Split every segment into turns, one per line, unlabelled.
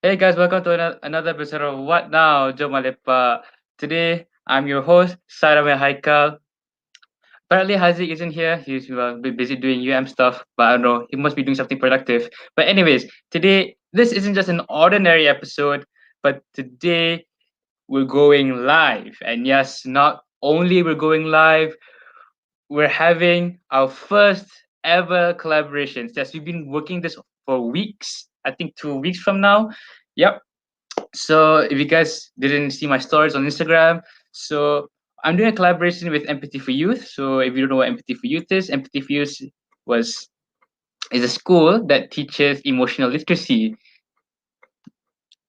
Hey guys, welcome to another episode of What Now, Jom Ah Lepak. Today, I'm your host, Sarah Haikal. Apparently, Haziq isn't here. He's busy doing stuff, but I don't know. He must be doing something productive. But anyways, today, this isn't just an ordinary episode, but today we're going live. And yes, not only we're going live, we're having our first ever collaborations. Yes, we've been working this for weeks. I think 2 weeks from now. Yep. So if you guys didn't see my stories on Instagram, so I'm doing a collaboration with Empathy for Youth. So if you don't know what Empathy for Youth is, Empathy for Youth was is a school that teaches emotional literacy.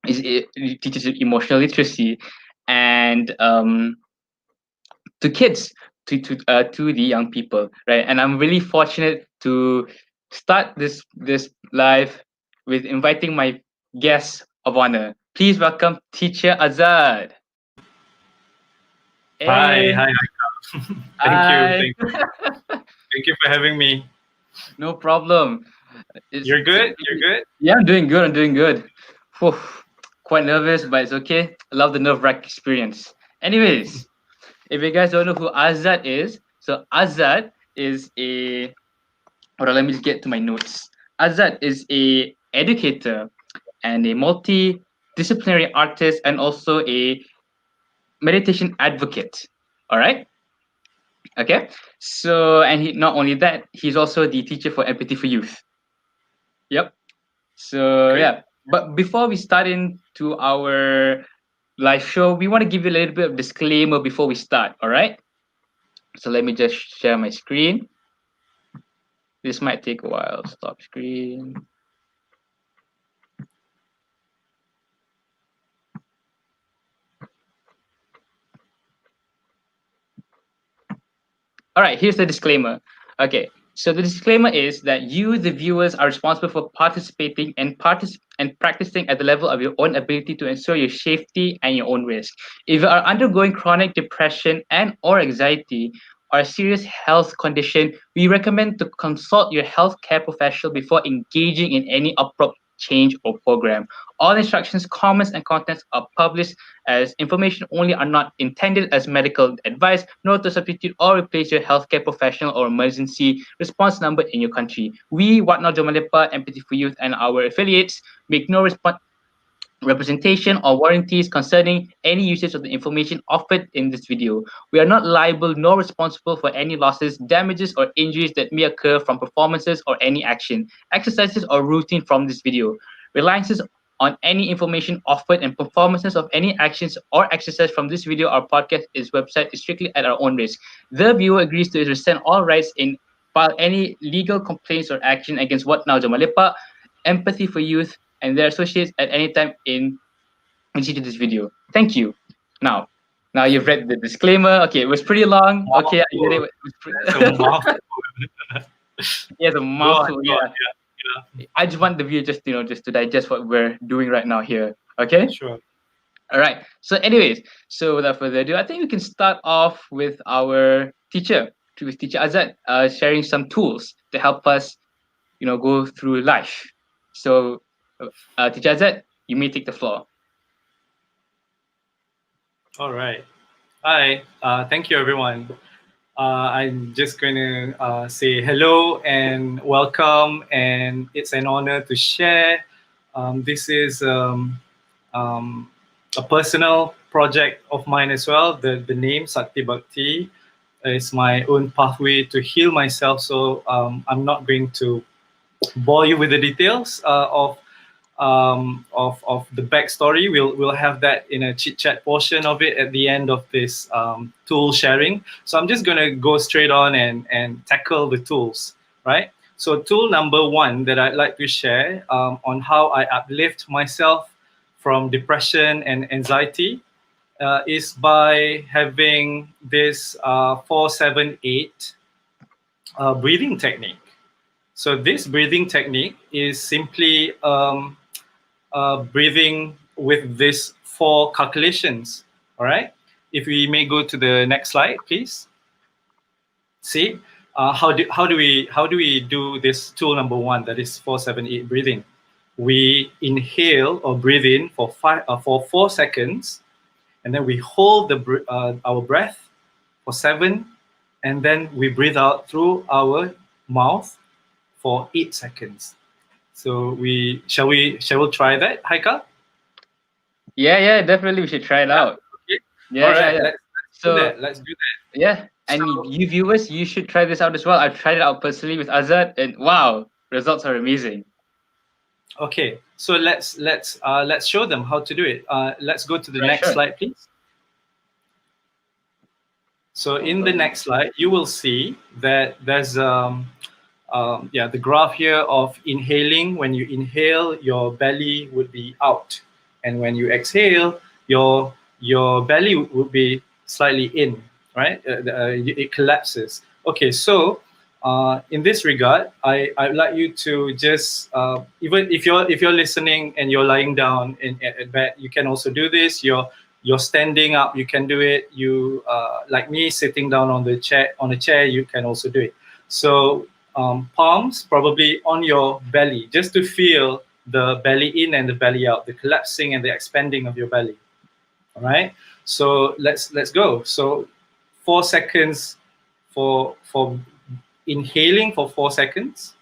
It teaches emotional literacy, and to kids, to the young people, right? And I'm really fortunate to start this live with inviting my guest of honor. Please welcome Teacher Azzad.
Hi,
Hey,
hi, Haikal. Thank you,
hi.
thank you for having me.
No problem. It's,
You're good. You're good.
yeah, I'm doing good. I'm doing good. Whew, quite nervous, but it's okay. I love the nerve wrack experience. Anyways, if you guys don't know who Azad is, so Azad is a. Hold on, let me just get to my notes. Azad is a educator and a multidisciplinary artist and also a meditation advocate. All right. Okay. So, and he not only that, he's also the teacher for Empathy for Youth. Yep. So
Great.
yeah, but before we start into our live show, we want to give you a little bit of disclaimer before we start. All right. So let me just share my screen. This might take a while. Stop screen. All right, here's the disclaimer. Okay, so the disclaimer is that you, the viewers, are responsible for participating and practicing at the level of your own ability to ensure your safety and your own risk. If you are undergoing chronic depression and or anxiety or a serious health condition, we recommend to consult your healthcare professional before engaging in any abrupt change or program. All instructions, comments, and contents are published as information only, are not intended as medical advice, nor to substitute or replace your healthcare professional or emergency response number in your country. We, What Now Jom Ah Lepak, Empathy for Youth, and our affiliates make no representation or warranties concerning any usage of the information offered in this video. We are not liable nor responsible for any losses, damages, or injuries that may occur from performances or any action, exercises, or routine from this video. Reliances on any information offered and performances of any actions or exercise from this video or podcast is website is strictly at our own risk. The viewer agrees to rescind all rights in file any legal complaints or action against What Now Jom Ah Lepak, Empathy for Youth, and their associates at any time in relation to this video. Thank you. Now, now you've read the disclaimer. Okay, it was pretty long. Okay, I get it.
Mouthful.
It was
That's a mouthful.
yeah, the
Go on,
mouthful.
go on.
Yeah,
Yeah.
I just want the viewer just to digest what we're doing right now here. Okay.
Sure.
All right. So, anyways, so without further ado, I think we can start off with our teacher, with Teacher Azzad, sharing some tools to help us, go through life. So, Teacher Azzad, you may take the floor.
All right. Hi. Thank you, everyone. I'm just going to say hello and welcome, and it's an honor to share. This is a personal project of mine as well. The name Sakti Bakti is my own pathway to heal myself. So I'm not going to bore you with the details of the backstory. We'll have that in a chit chat portion of it at the end of this tool sharing. So I'm just gonna go straight on and tackle the tools, right? So tool number one that I'd like to share on how I uplift myself from depression and anxiety is by having this 478 breathing technique. So this breathing technique is simply breathing with these four calculations. All right. If we may go to the next slide, please. See how do we do this tool number one, that is 478 breathing. we inhale or breathe in for 4 seconds, and then we hold our breath for 7, and then we breathe out through our mouth for 8 seconds. So shall we try that, Haikal?
Yeah, definitely we should try it
Yeah.
out.
Okay.
Yeah,
All
yeah,
right.
yeah.
Let's do
So
that. Let's do that.
yeah, and
So
you viewers, you should try this out as well. I've tried it out personally with Azzad, and wow, results are amazing.
okay. So let's show them how to do it. Let's go to the
Right,
next
sure.
slide, please. So in the next slide, you will see that there's the graph here of inhaling. When you inhale, your belly would be out, and when you exhale, your belly would be slightly in, right? It collapses. Okay, so in this regard, I'd like you to just even if you're listening and you're lying down at bed, you can also do this. You're standing up, you can do it. You like me sitting down on a chair, you can also do it. So palms probably on your belly, just to feel the belly in and the belly out, the collapsing and the expanding of your belly. All right. So let's go. So 4 seconds for inhaling for 4 seconds.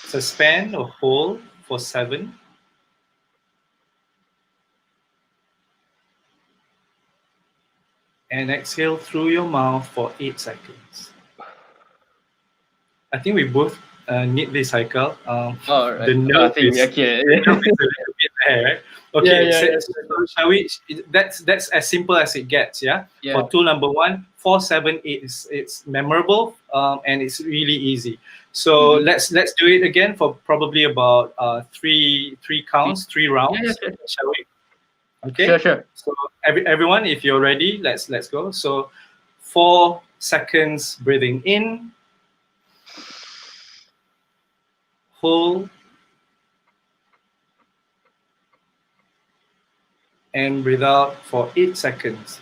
Suspend or hold for 7. And exhale through your mouth for 8 seconds. I think we both need this, Haikal.
All right.
The nerve
Think
is
okay.
a little bit there. Right?
Yeah,
Okay,
yeah,
so,
yeah,
so shall we? That's as simple as it gets. Yeah.
yeah.
For tool number 1, 4, 7, 8 is it's memorable and it's really easy. So
Mhm.
let's do it again for probably about three counts, 3
Yeah, yeah,
rounds.
sure,
Shall we?
sure,
Okay.
sure.
So everyone, if you're ready, let's go. So 4 seconds breathing in, hold, and breathe out for 8 seconds.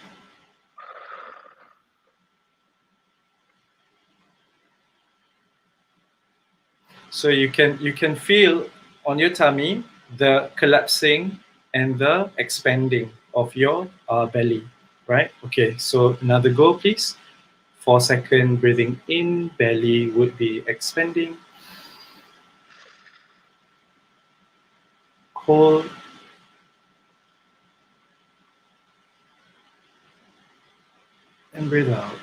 So you can feel on your tummy the collapsing and the expanding of your belly, right? Okay, so another go, please. 4 second breathing in, belly would be expanding. Hold. And breathe out.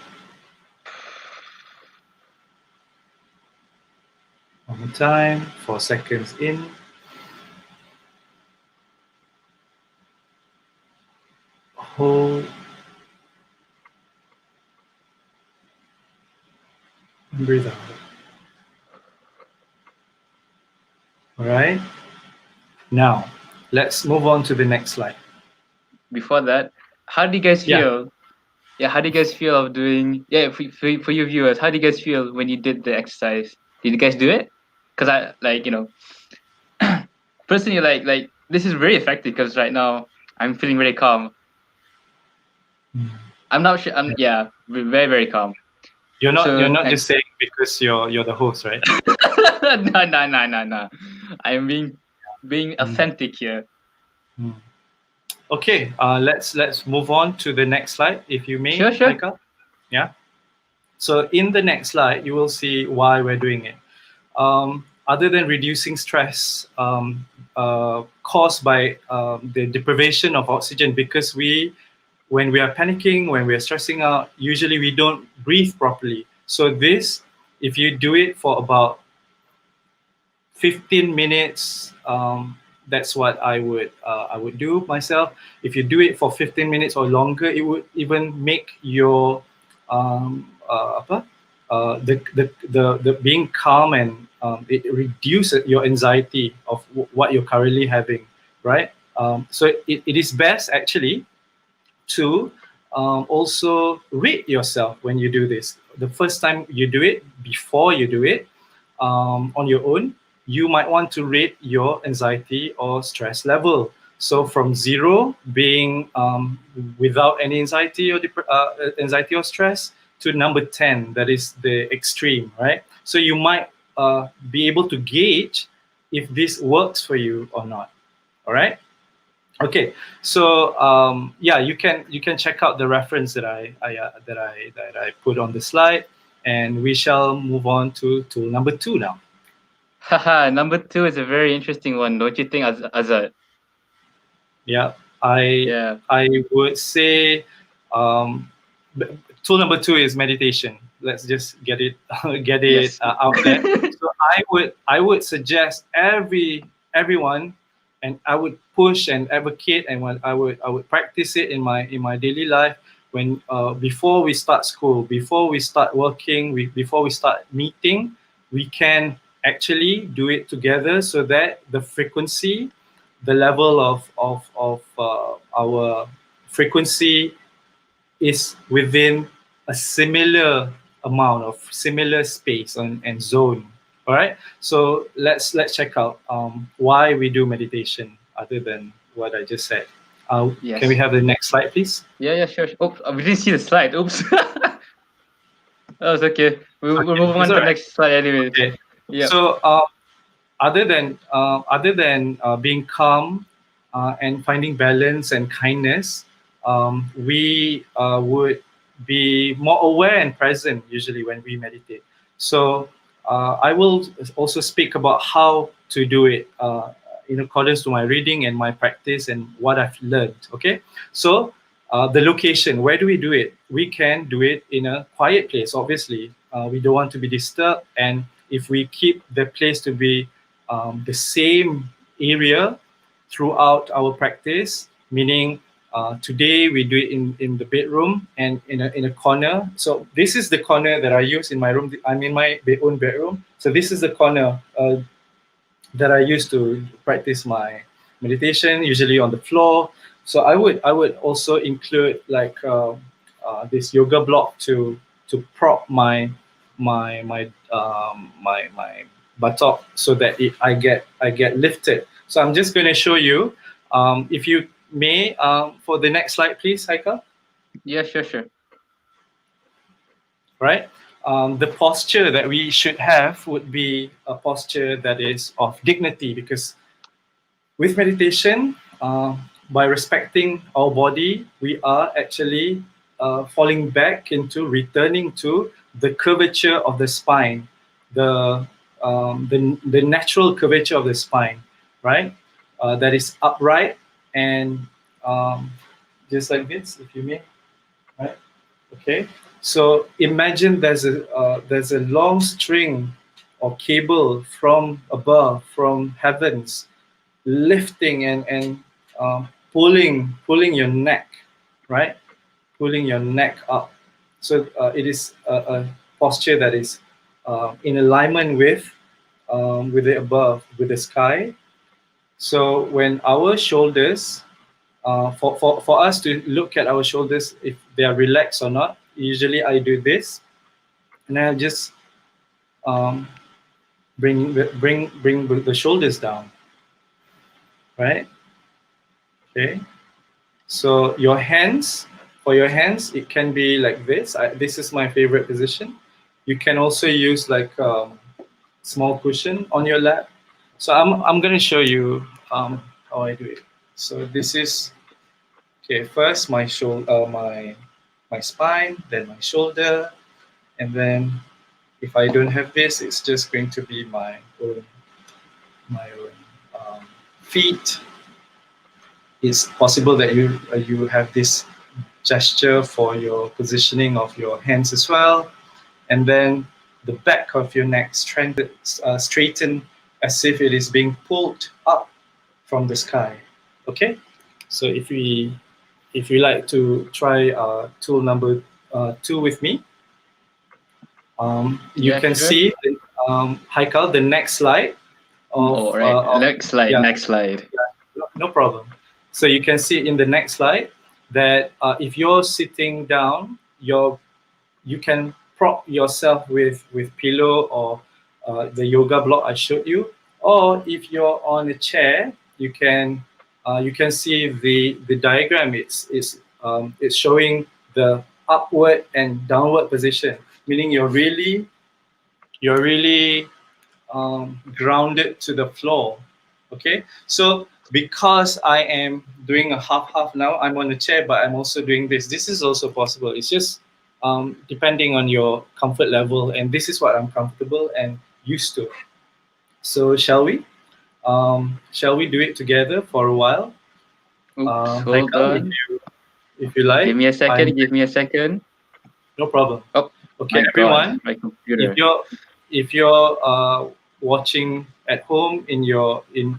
One more time, 4 seconds in. Hold. And breathe out. All right. Now, let's move on to the next slide.
Before that, how do you guys
Yeah.
feel? Yeah, how do you guys feel of doing? Yeah, for you viewers, how do you guys feel when you did the exercise? Did you guys do it? Because I like personally like this is very effective because right now I'm feeling very calm. I'm not sure. Very calm.
You're
So
not just saying because you're the host, right?
no. I'm being authentic here.
Mm. Okay, let's move on to the next slide, if you may,
Sure.
Haikal. Yeah. So in the next slide, you will see why we're doing it. Other than reducing stress caused by the deprivation of oxygen, because when we are panicking, when we are stressing out, usually we don't breathe properly. So this, if you do it for about 15 minutes, that's what I would do myself. If you do it for 15 minutes or longer, it would even make your the being calm, and it reduces your anxiety of what you're currently having, right? So it is best actually to also rate yourself when you do this. The first time you do it, before you do it on your own, you might want to rate your anxiety or stress level. So from 0 being without any anxiety or stress, to number 10, that is the extreme, right? So you might be able to gauge if this works for you or not. All right. Okay, so yeah, you can check out the reference that I put on the slide, and we shall move on to tool number 2 now.
Haha, number 2 is a very interesting one, don't you think, Azad?
Yeah, I
Yeah.
I would say um, tool number 2 is meditation. Let's just get it get it
Yes.
out there. So I would suggest everyone, and I would push and advocate, and when I would practice it in my daily life, when before we start school, before we start working, before we start meeting, we can actually do it together, so that the frequency, the level of our frequency is within a similar amount of similar space and zone. All right, so let's check out why we do meditation other than what I just said. Can we
Yes.
have the next slide, please?
Yeah, sure. Oops, we didn't see the slide. Oops. That was okay. We're
Okay,
moving on
it's
to
all
the
right.
next slide anyway.
Okay,
Yep.
so other than being calm and finding balance and kindness, we would be more aware and present usually when we meditate. So I will also speak about how to do it in accordance to my reading and my practice and what I've learned. Okay, so the location, where do we do it? We can do it in a quiet place. Obviously, we don't want to be disturbed, and if we keep the place to be the same area throughout our practice, meaning today we do it in the bedroom and in a corner. So this is the corner that I use in my room. I'm in my own bedroom. So this is the corner that I use to practice my meditation, usually on the floor. So I would also include like this yoga block to prop my buttock, so that I get lifted. So I'm just going to show you. If you may, for the next slide, please, Haikal.
Yeah, sure.
Right. The posture that we should have would be a posture that is of dignity, because with meditation, by respecting our body, we are actually falling back into returning to the curvature of the spine, the natural curvature of the spine, right? That is upright and just like this, if you may, right? Okay. So imagine there's a long string or cable from above, from heavens, lifting and pulling your neck, right? Pulling your neck up. So it is a posture that is in alignment with the above, with the sky. So when our shoulders, for us to look at our shoulders if they are relaxed or not, usually I do this, and I'll just um, bring the shoulders down, right? Okay. So for your hands, it can be like this. This is my favorite position. You can also use like small cushion on your lap. So I'm gonna show you how I do it. So this is okay. First, my shoulder, my spine, then my shoulder, and then if I don't have this, it's just going to be my own feet. It's possible that you have this gesture for your positioning of your hands as well, and then the back of your neck straighten as if it is being pulled up from the sky. Okay, so if you like to try tool number 2 with me, you
Yeah,
can
sure.
see Haikal, the next slide
All right.
of
Next slide.
yeah,
Next slide.
no problem. So you can see in the next slide that if you're sitting down, you can prop yourself with pillow or the yoga block I showed you, or if you're on a chair, you can see the diagram. It's showing the upward and downward position, meaning you're really grounded to the floor. Okay, so because I am doing a half now, I'm on a chair, but I'm also doing this. This is also possible. It's just depending on your comfort level, and this is what I'm comfortable and used to. So shall we do it together for a while?
Oops, hold
Haikal,
on.
if you like,
Give me a
I'm
second. Give me a second.
no problem.
Oh
Okay,
my God,
everyone,
my
if
computer.
you're watching at home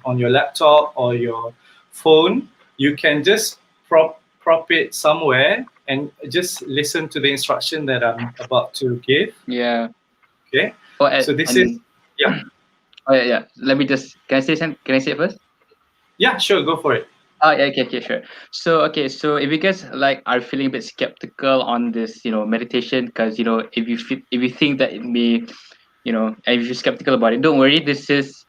on your laptop or your phone, you can just prop it somewhere and just listen to the instruction that I'm about to give.
Yeah.
Okay,
Oh,
so this is
and
yeah,
oh yeah, yeah. Let me just. Can I say something? Can I say it first?
yeah, sure, go for it.
Oh yeah, okay, sure. So okay, so if you guys like are feeling a bit skeptical on this, meditation, because if you think that it may, and if you're skeptical about it, don't worry. This is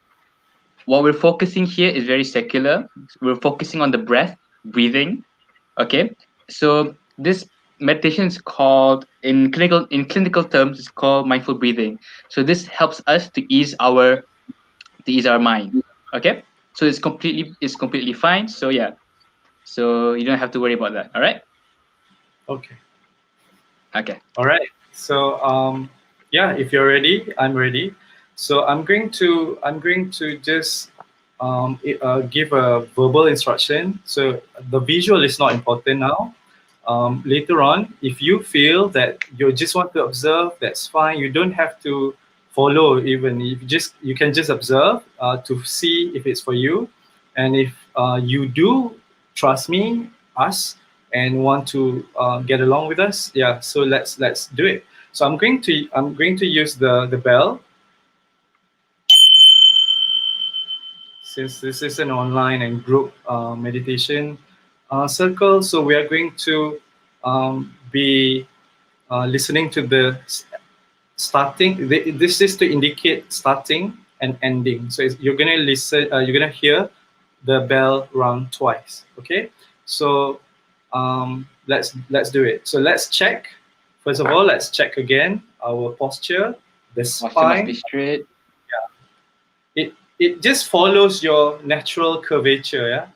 what we're focusing here is very secular. We're focusing on the breath, breathing. Okay, so this meditation is called in clinical terms, it's called mindful breathing. So this helps us to ease our mind. Okay, so it's completely fine. So yeah, so you don't have to worry about that. All right.
Okay,
Okay.
all right. So yeah, if you're ready, I'm ready. So I'm going to just give a verbal instruction. So the visual is not important now. Later on, if you feel that you just want to observe, that's fine. You don't have to follow. Even if you can just observe to see if it's for you, and if you do trust me, us, and want to get along with us, yeah. So let's do it. So I'm going to use the bell. Since this is an online and group meditation circle, so we are going to be listening to the starting. This is to indicate starting and ending. So you're gonna listen. You're gonna hear the bell rung twice. Okay. So let's do it. So let's check. First of all, let's check again our posture, the
Posture must be
spine.
straight.
It just follows your natural curvature, yeah,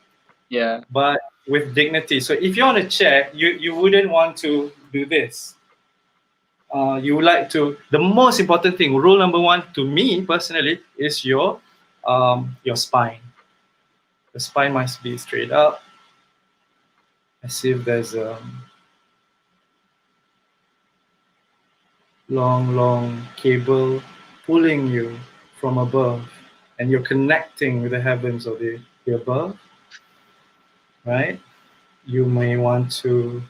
Yeah.
but with dignity. So if you're on a chair, you wouldn't want to do this. You would like to. The most important thing, rule number one, to me personally, is your spine. The spine must be straight up, as if there's a long cable pulling you from above, and you're connecting with the heavens or the above, right? You may want to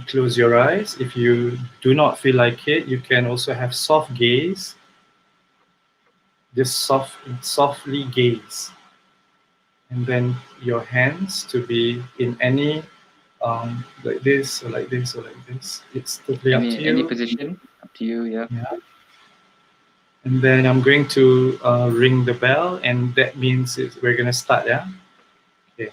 close your eyes. If you do not feel like it, you can also have soft gaze. Just softly gaze, and then your hands to be in any like this or like this or like this. It's totally up to
Any
you.
position, up to you. Yeah.
Yeah. And then I'm going to ring the bell, and that means we're gonna start. Yeah. Okay.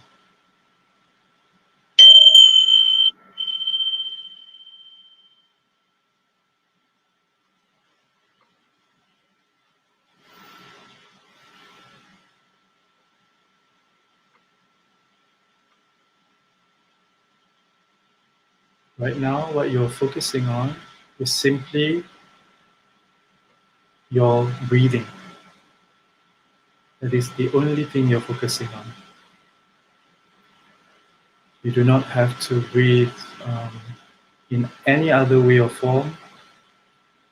Right now, what you're focusing on is simply your breathing. That is the only thing you're focusing on. You do not have to breathe in any other way or form.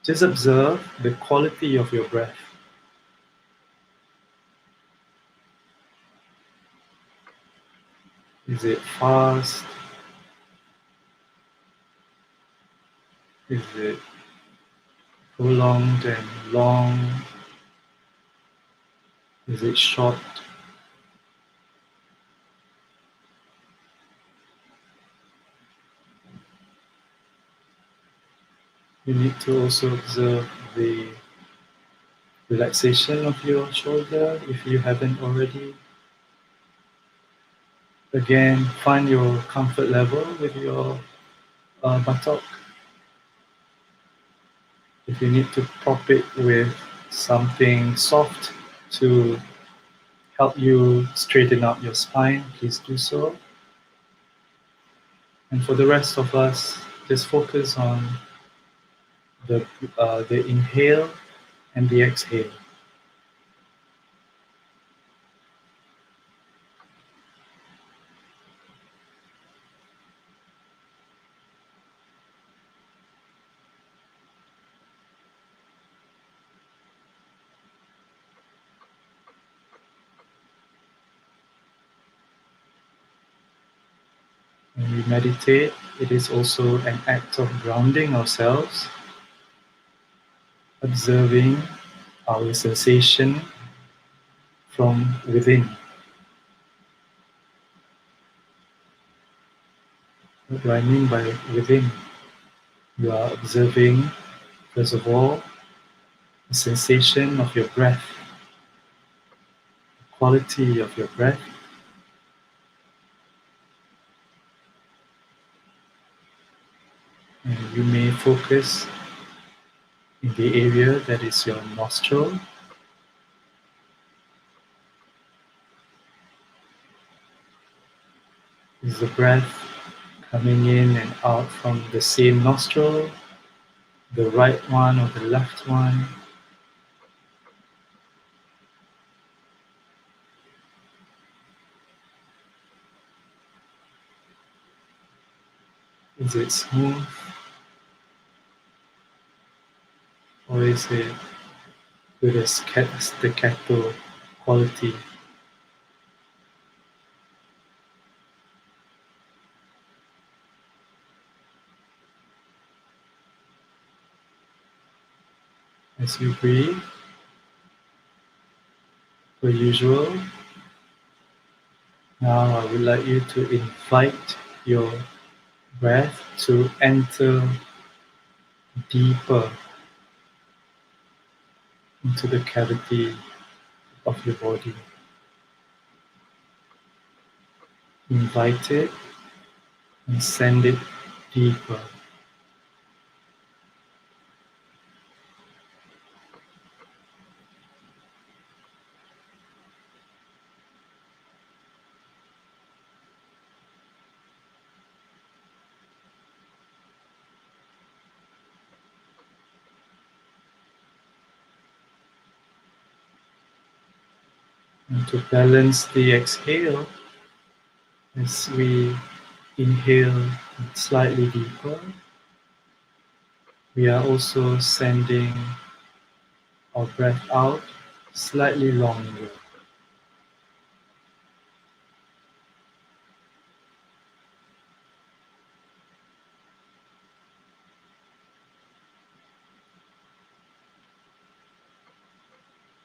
Just observe the quality of your breath. Is it fast? Is it prolonged and long? Is it short? You need to also observe the relaxation of your shoulder if you haven't already. Again, find your comfort level with your buttock. If you need to prop it with something soft to help you straighten out your spine, please do so. And for the rest of us, just focus on the, the inhale and the exhale. When we meditate, it is also an act of grounding ourselves, observing our sensation from within. What do I mean by within? You are observing, first of all, the sensation of your breath, the quality of your breath. And you may focus in the area that is your nostril. Is the breath coming in and out from the same nostril, the right one or the left one? Is it smooth or is it with a staccato quality? As you breathe, per usual, now I would like you to invite your breath to enter deeper into the cavity of your body. Invite it and send it deeper. And to balance the exhale, as we inhale slightly deeper, we are also sending our breath out slightly longer.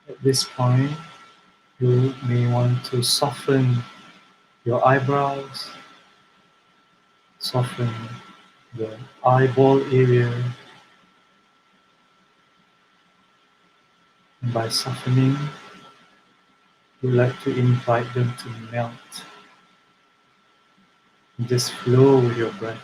At this point, you may want to soften your eyebrows, soften the eyeball area, and by softening, you like to invite them to melt. And just flow with your breath.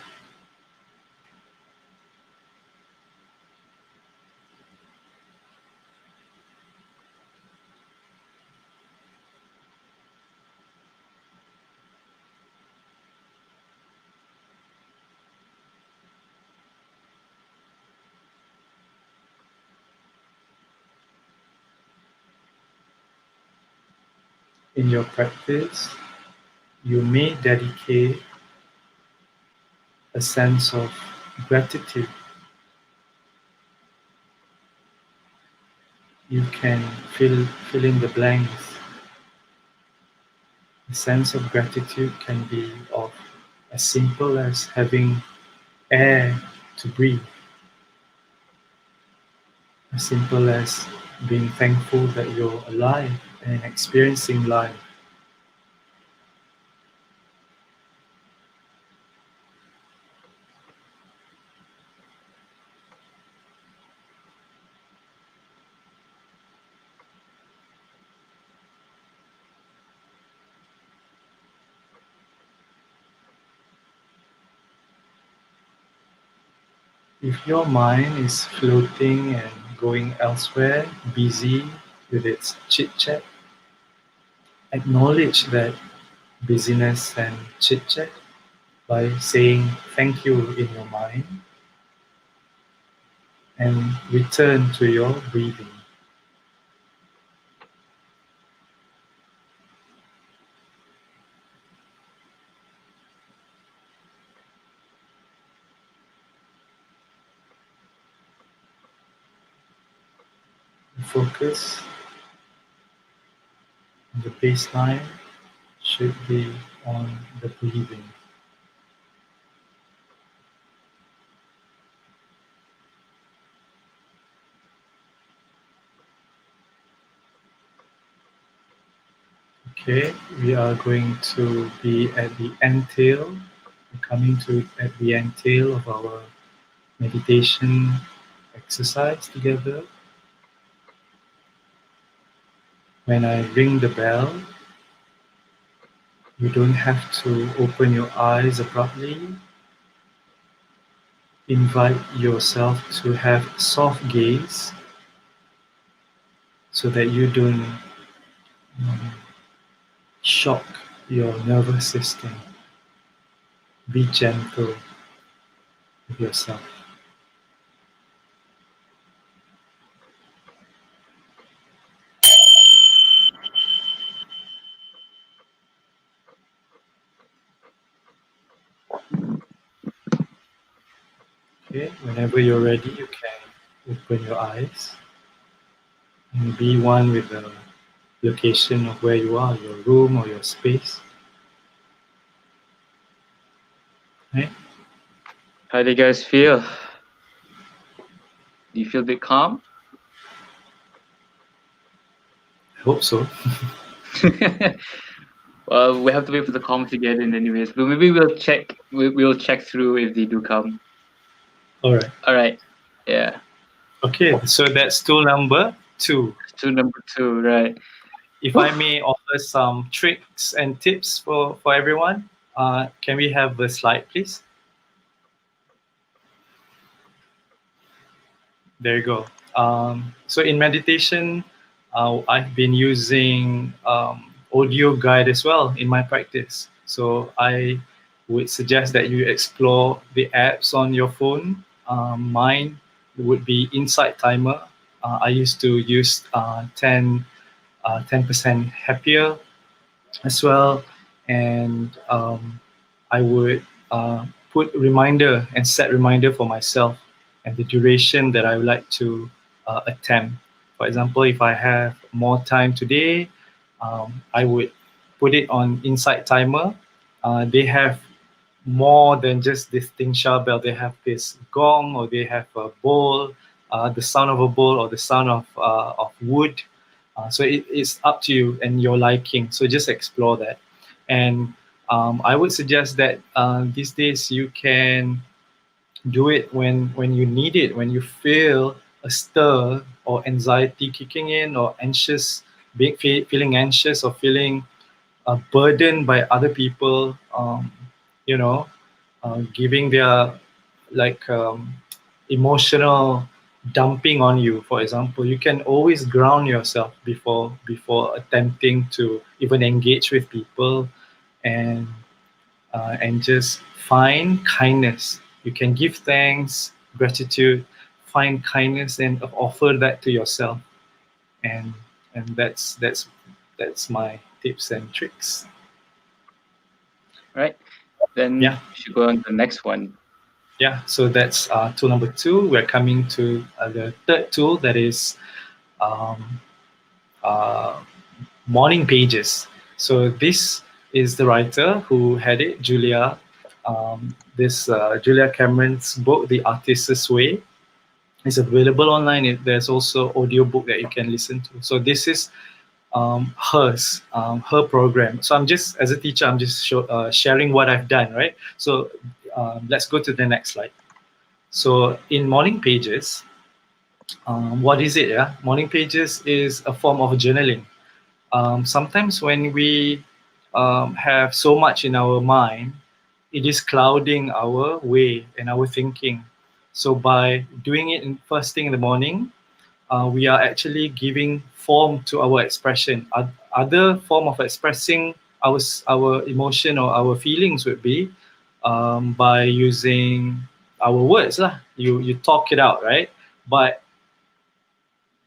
In your practice, you may dedicate a sense of gratitude. You can fill in the blanks. A sense of gratitude can be of as simple as having air to breathe, as simple as being thankful that you're alive and experiencing life. If your mind is floating and going elsewhere, busy with its chit chat, acknowledge that busyness and chit chat by saying thank you in your mind and return to your breathing. Focus on the baseline should be on the breathing. Okay, we are going to be at the end tail. We're coming to at the end tail of our meditation exercise together. When I ring the bell, you don't have to open your eyes abruptly. Invite yourself to have soft gaze so that you don't shock your nervous system. Be gentle with yourself. Okay, whenever you're ready, you can open your eyes and be one with the location of where you are, your room or your space. Right?
How do you guys feel? Do you feel a bit calm?
I hope so.
Well, we have to wait for the calm to get in, anyways. But maybe we'll check. We'll check through if they do come.
All right.
All right. Yeah.
Okay, so that's tool number 2.
To number 2, right?
If I may offer some tricks and tips for everyone, can we have the slide, please? There you go. So in meditation, I've been using audio guide as well in my practice. So I would suggest that you explore the apps on your phone. Mine would be Insight Timer. I used to use 10% happier as well, and I would put reminder and set reminder for myself and the duration that I would like to attempt. For example, if I have more time today, I would put it on Insight Timer. They have more than just this Tingsha bell. They have this gong, or they have a bowl, the sound of a bowl, or the sound of wood. So it's up to you and your liking. So just explore that. And I would suggest that these days you can do it when you need it, when you feel a stir or anxiety kicking in, or anxious, feeling anxious, or feeling burdened by other people, you know, giving their like emotional dumping on you. For example, you can always ground yourself before attempting to even engage with people, and just find kindness. You can give thanks, gratitude, find kindness, and offer that to yourself. And that's my tips and tricks.
Right. Then
Yeah.
we should go on to the next one.
Yeah, so that's tool number 2. We're coming to the third tool, that is um, uh, morning pages. So this is the writer who had it, Julia. This Julia Cameron's book, The Artist's Way, is available online. There's also audiobook that you can listen to. So this is her program. So I'm just, as a teacher, I'm just sharing what I've done, right? So let's go to the next slide. So in morning pages, what is it? Yeah, morning pages is a form of journaling. Sometimes when we have so much in our mind, it is clouding our way and our thinking. So by doing it in first thing in the morning, we are actually giving form to our expression. Other form of expressing our emotion or our feelings would be by using our words lah. You talk it out, right? But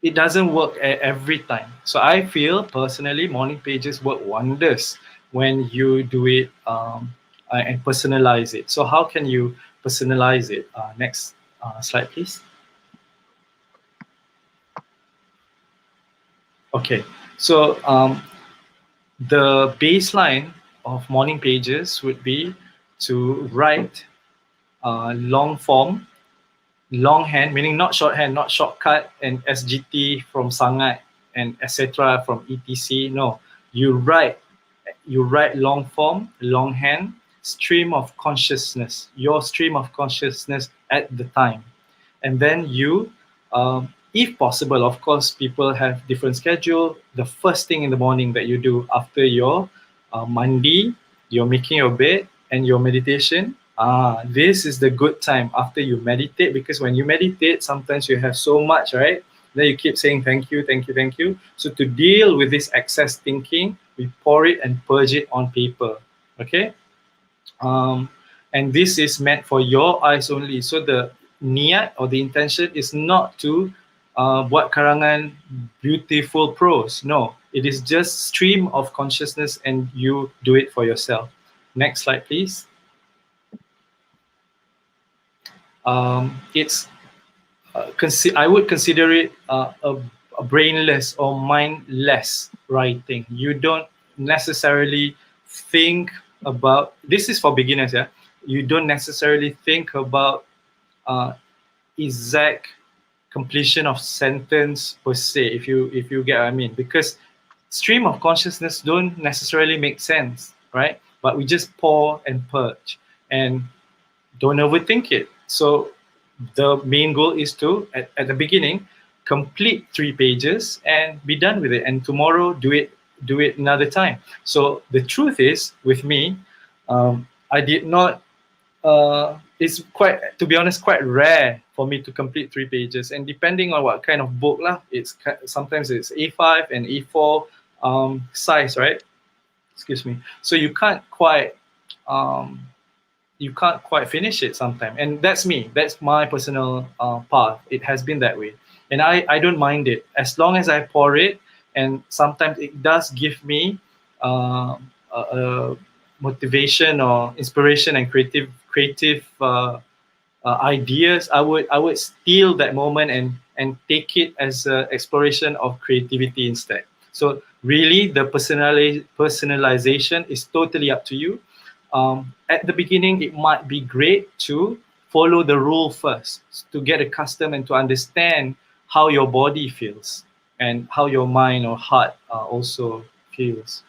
it doesn't work every time. So I feel personally, morning pages work wonders when you do it and personalize it. So how can you personalize it? Next slide, please. Okay, so the baseline of morning pages would be to write long form, longhand, meaning not shorthand, not shortcut and SGT from Sangat and etc. from ETC. No, you write long form, longhand, stream of consciousness, your stream of consciousness at the time, and then you, if possible, of course, people have different schedule. The first thing in the morning that you do after your mandi, you're making your bed and your meditation. This is the good time after you meditate, because when you meditate, sometimes you have so much, right? Then you keep saying thank you, thank you, thank you. So to deal with this excess thinking, we pour it and purge it on paper. Okay. um, and this is meant for your eyes only. So the niat or the intention is not to buat karangan beautiful prose. No, it is just stream of consciousness, and you do it for yourself. Next slide, please. It's I would consider it a brainless or mindless writing. You don't necessarily think about, this is for beginners, yeah. You don't necessarily think about uh, exact completion of sentence per se, if you get what I mean, because stream of consciousness don't necessarily make sense, right? But we just pour and purge and don't overthink it. So the main goal is to, at the beginning, complete 3 pages and be done with it, and tomorrow do it another time. So the truth is, with me, I did not it's quite, to be honest, quite rare for me to complete 3 pages, and depending on what kind of book lah, it's sometimes it's A5 and A4 size, right? Excuse me. So um, you can't quite finish it sometimes, and that's me, that's my personal path. It has been that way, and I don't mind it as long as I pour it. And sometimes it does give me a motivation or inspiration and creative ideas. I would steal that moment and take it as an exploration of creativity instead. So really, the personalization is totally up to you. At the beginning, it might be great to follow the rule first, to get accustomed and to understand how your body feels and how your mind or heart also feels.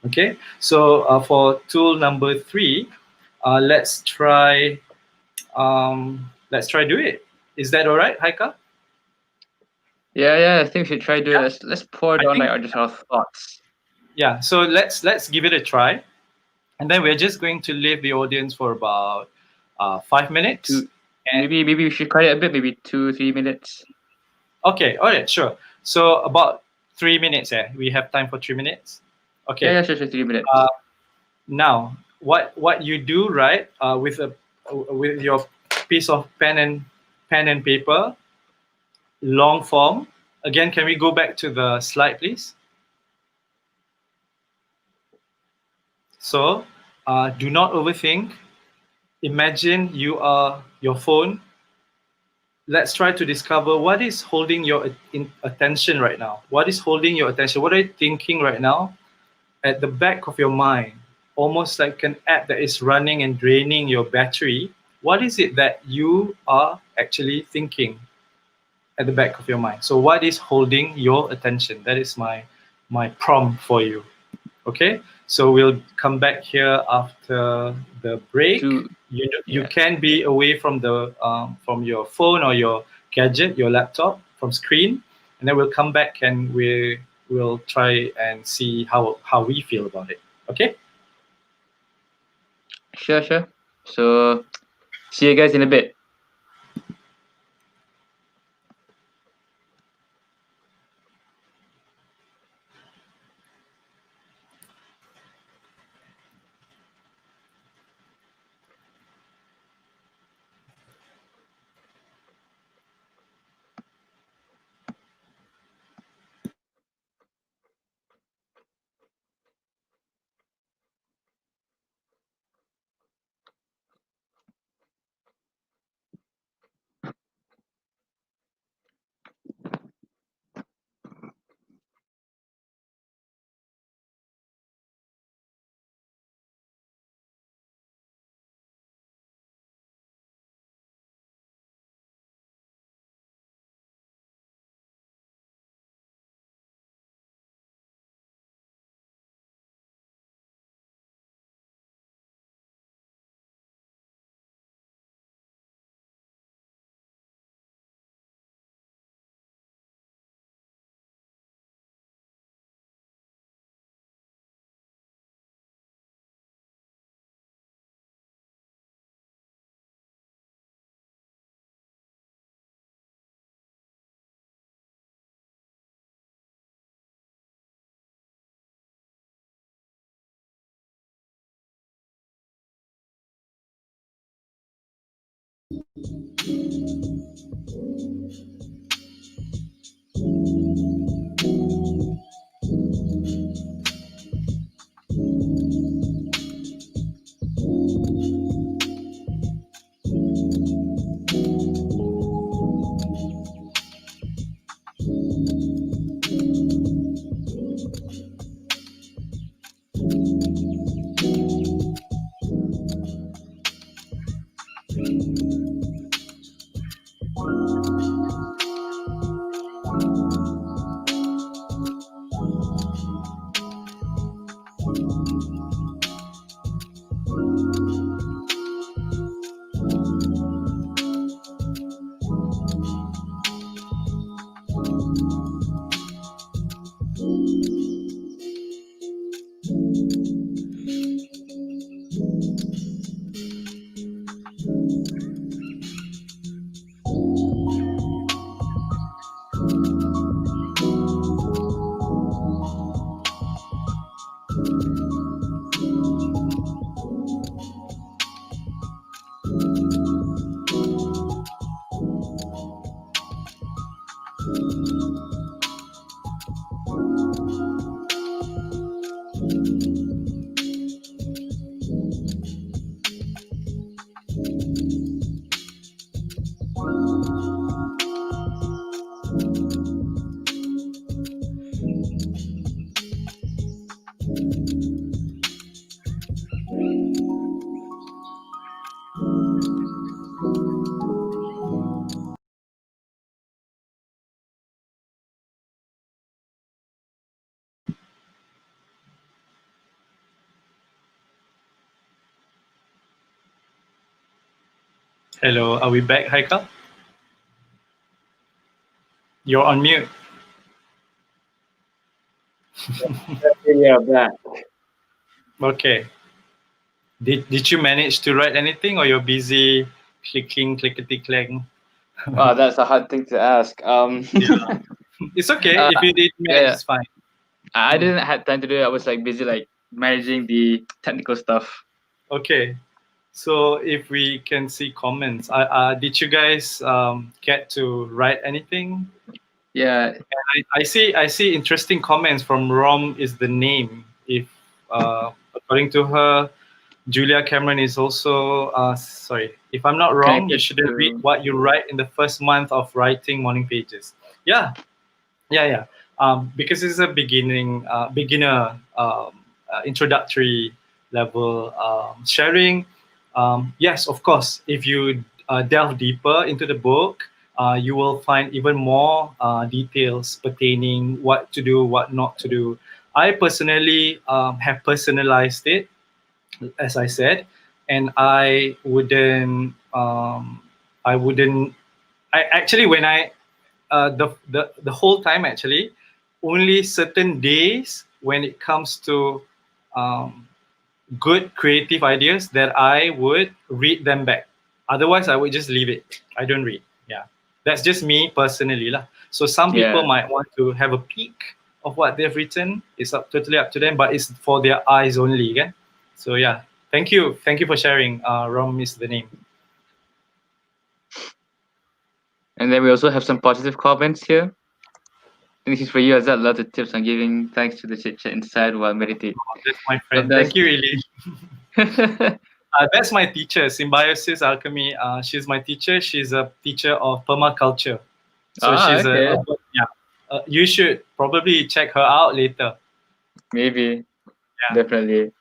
Okay, so for tool number 3, let's try do it. Is that all right, Haikal?
Yeah, I think we should try do it.
Yeah,
Let's pour
I
down like
think,
our just our thoughts.
yeah. So let's give it a try, and then we're just going to leave the audience for about 5 minutes.
Two,
And
maybe we should cut it a bit, maybe 2-3 minutes.
okay, all right, sure. So about 3 minutes. Yeah, we have time for 3 minutes. Okay.
Yeah, sure, 3 minutes.
Now, what you do, right? With your piece of pen and paper, long form. Again, can we go back to the slide, please? So, do not overthink. Imagine you are your phone. Let's try to discover what is holding your attention right now. What is holding your attention? What are you thinking right now? At the back of your mind, almost like an app that is running and draining your battery. What is it that you are actually thinking at the back of your mind? So what is holding your attention? That is my prompt for you. Okay, so we'll come back here after the break. You can be away from the from your phone or your gadget, your laptop, from screen, and then we'll come back and we'll try and see how we feel about it. Okay.
Sure. So see you guys in a bit.
Hello, are we back, Haikal? You're on mute.
Yeah, back.
Okay. Did you manage to write anything, or you're busy clicking, clickety clang?
Wow, that's a hard thing to ask.
Yeah. It's okay. If you did
yeah,
manage,
yeah.
it's fine.
I didn't have time to do it. I was like busy like managing the technical stuff.
Okay. So if we can see comments, did you guys get to write anything?
Yeah.
I see interesting comments from Rom is the name. If according to her, Julia Cameron is also sorry. If I'm not wrong, you
Connected
shouldn't read
to.
what you write in the first month of writing morning pages. Yeah, yeah. Because it's a beginner introductory level sharing. Yes, of course. If you delve deeper into the book, you will find even more details pertaining what to do, what not to do. I personally have personalized it, as I said, and I wouldn't. I actually when I the whole time actually only certain days when it comes to um, good creative ideas that I would read them back. Otherwise, I would just leave it. I don't read. Yeah, that's just me personally lah. So some people
Yeah.
might want to have a peek of what they've written. It's totally up to them, but it's for their eyes only. Okay? So yeah, thank you for sharing. Rom is the name.
And then we also have some positive comments here. This is for you, Azzad. Lots of tips on giving thanks to the chit chat inside while meditate.
That's my
Love
friend.
that.
Thank you, Ili. That's my teacher, Symbiosis Alchemy. She's my teacher. She's a teacher of permaculture. So she's
Okay.
yeah. You should probably check her out later.
Maybe.
Yeah,
Definitely.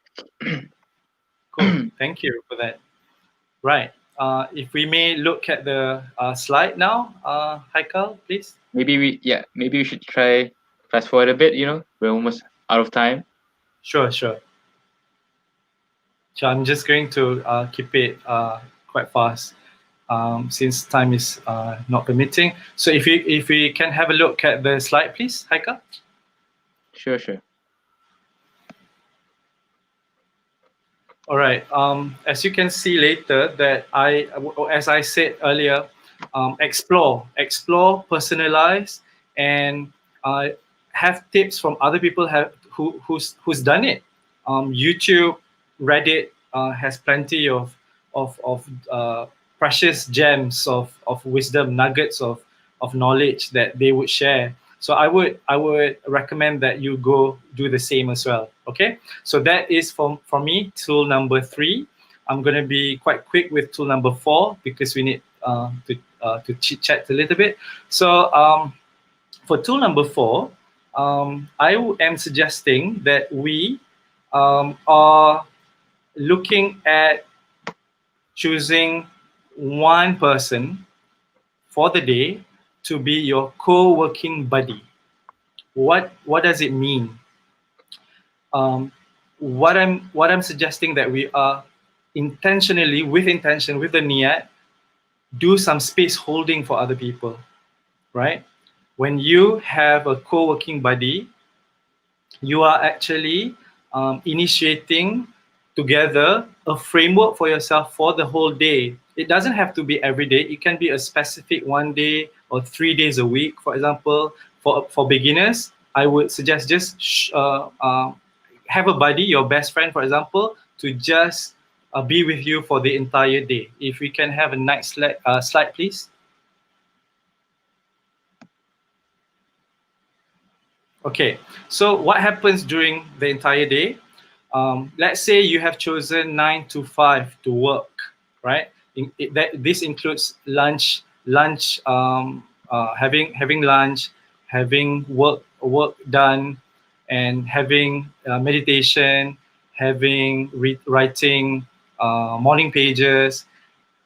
cool. Thank you for that. Right. If we may look at the slide now, Haikal, please.
Maybe we should try fast forward a bit, we're almost out of time.
Sure, sure. So I'm just going to keep it quite fast since time is not permitting. So if we can have a look at the slide, please, Haikal.
Sure.
All right. As you can see later, that as I said earlier, explore, personalize, and have tips from other people who's done it. YouTube, Reddit has plenty of precious gems of wisdom, nuggets of knowledge that they would share. So I would recommend that you go do the same as well. Okay, so that is for me tool number 3. I'm gonna be quite quick with tool number 4 because we need to chit chat a little bit. So for tool number 4, I am suggesting that we are looking at choosing one person for the day to be your co-working buddy. What does it mean? What I'm suggesting that we are intentionally, with intention, with the niyat, do some space holding for other people, right? When you have a co-working buddy, you are actually initiating together a framework for yourself for the whole day. It doesn't have to be every day. It can be a specific 1 day or 3 days a week. For example, for beginners, I would suggest just have a buddy, your best friend, for example, to just be with you for the entire day. If we can have a next slide, please. Okay, so what happens during the entire day? Let's say you have chosen 9 to 5 to work, right? This includes having lunch, having work done, and having meditation, having writing morning pages,